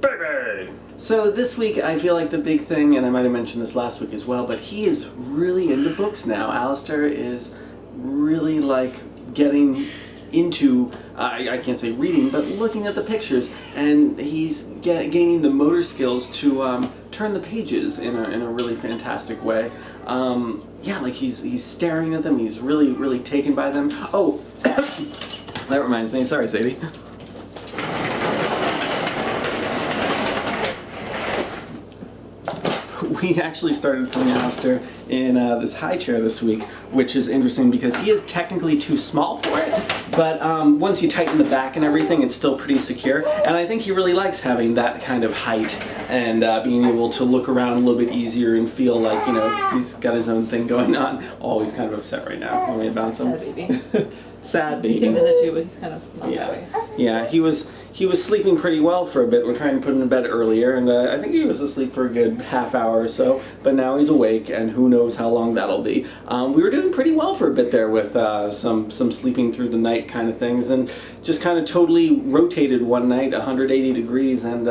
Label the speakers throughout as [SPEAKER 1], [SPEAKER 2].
[SPEAKER 1] baby! So this week I feel like the big thing, and I might have mentioned this last week as well, but he is really into books now. Alistair is really like getting into, I can't say reading, but looking at the pictures, and he's gaining the motor skills to turn the pages in a really fantastic way. Yeah, like he's staring at them, he's really taken by them. Oh, that reminds me, sorry Sadie. We actually started putting Alistair in this high chair this week, which is interesting because he is technically too small for it, but once you tighten the back and everything, it's still pretty secure, and I think he really likes having that kind of height and being able to look around a little bit easier and feel like, you know, he's got his own thing going on. Oh, he's kind of upset right now. Want me to bounce him?
[SPEAKER 2] Sad baby.
[SPEAKER 1] Sad baby.
[SPEAKER 2] He can visit you, but he's kind of not that way.
[SPEAKER 1] Yeah, he was sleeping pretty well for a bit. We're trying to put him to bed earlier, and I think he was asleep for a good half hour or so, but now he's awake, and who knows how long that'll be. We were doing pretty well for a bit there with some sleeping through the night kind of things, and just kind of totally rotated one night 180 degrees, and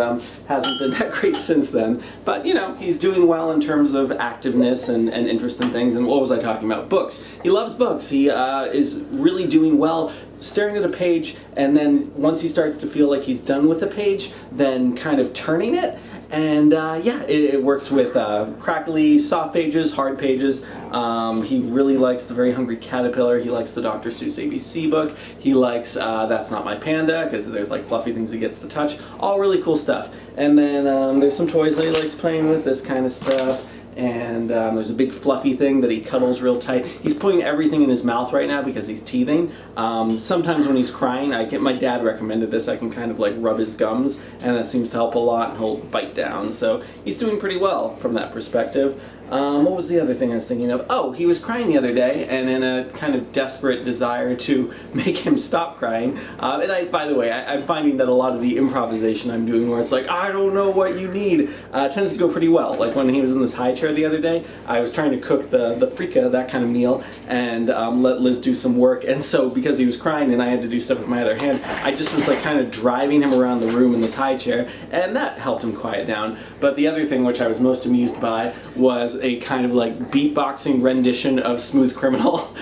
[SPEAKER 1] hasn't been that great since then. But, you know, he's doing well in terms of activeness and interest in things, and what was I talking about? Books. He loves books. He is really doing well staring at a page, and then once he starts to feel like he's done with the page, then kind of turning it. And yeah, it works with crackly, soft pages, hard pages. He really likes The Very Hungry Caterpillar. He likes the Dr. Seuss ABC book. He likes That's Not My Panda, because there's like fluffy things he gets to touch. All really cool stuff. And then there's some toys that he likes playing with, this kind of stuff. And there's a big fluffy thing that he cuddles real tight. He's putting everything in his mouth right now because he's teething. Sometimes when he's crying, my dad recommended this, I can kind of like rub his gums, and that seems to help a lot, and he'll bite down. So he's doing pretty well from that perspective. What was the other thing I was thinking of? Oh, he was crying the other day, and in a kind of desperate desire to make him stop crying, and by the way, I'm finding that a lot of the improvisation I'm doing where it's like, I don't know what you need, tends to go pretty well. Like when he was in this high chair the other day, I was trying to cook the frika, that kind of meal, and let Liz do some work, and so because he was crying and I had to do stuff with my other hand, I just was like kind of driving him around the room in this high chair, and that helped him quiet down. But the other thing which I was most amused by was a kind of like beatboxing rendition of Smooth Criminal.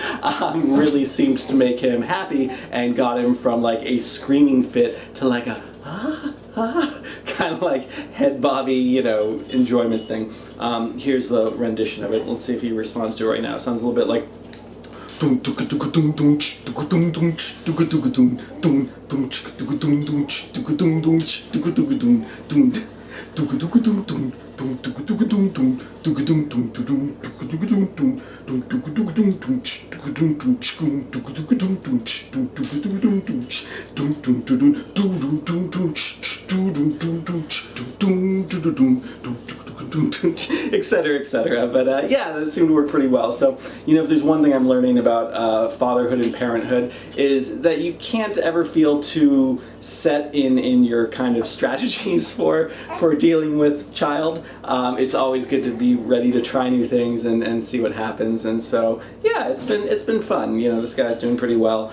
[SPEAKER 1] Really seemed to make him happy and got him from like a screaming fit to like a kind of like head bobby, you know, enjoyment thing. Here's the rendition of it. Let's see if he responds to it right now. It sounds a little bit like etc., etc. But yeah, that seemed to work pretty well. So, you know, if there's one thing I'm learning about fatherhood and parenthood, is that you can't ever feel too set in your kind of strategies for dealing with child. It's always good to be ready to try new things and see what happens. And so, yeah, it's been fun. You know, this guy's doing pretty well.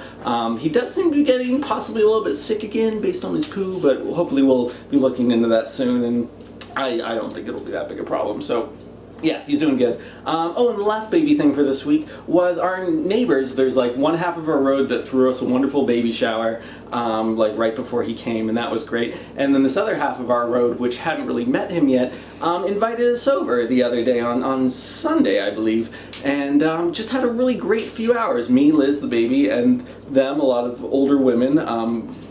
[SPEAKER 1] He does seem to be getting possibly a little bit sick again based on his poo, but hopefully we'll be looking into that soon, and I don't think it'll be that big a problem. So yeah, he's doing good. Oh, and the last baby thing for this week was our neighbors. There's like one half of our road that threw us a wonderful baby shower, like right before he came, and that was great. And then this other half of our road, which hadn't really met him yet, invited us over the other day on Sunday, I believe, and just had a really great few hours. Me, Liz, the baby, and them, a lot of older women,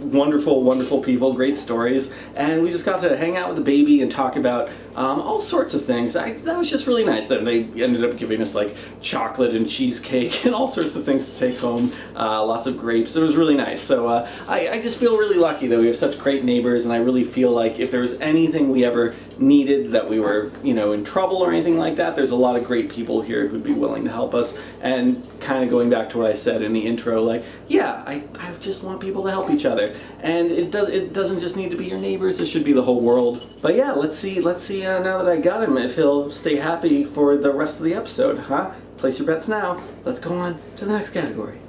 [SPEAKER 1] wonderful, wonderful people, great stories, and we just got to hang out with the baby and talk about all sorts of things. That was just really nice. That they ended up giving us like chocolate and cheesecake and all sorts of things to take home, lots of grapes. It was really nice. So I just feel really lucky that we have such great neighbors, and I really feel like if there was anything we ever needed, that we were, you know, in trouble or anything like that, there's a lot of great people here who'd be willing to help us. And kind of going back to what I said in the intro, like, yeah, I just want people to help each other, and it doesn't just need to be your neighbors, it should be the whole world. But yeah, let's see now that I got him, if he'll stay happy for the rest of the episode, huh? Place your bets now. Let's go on to the next category.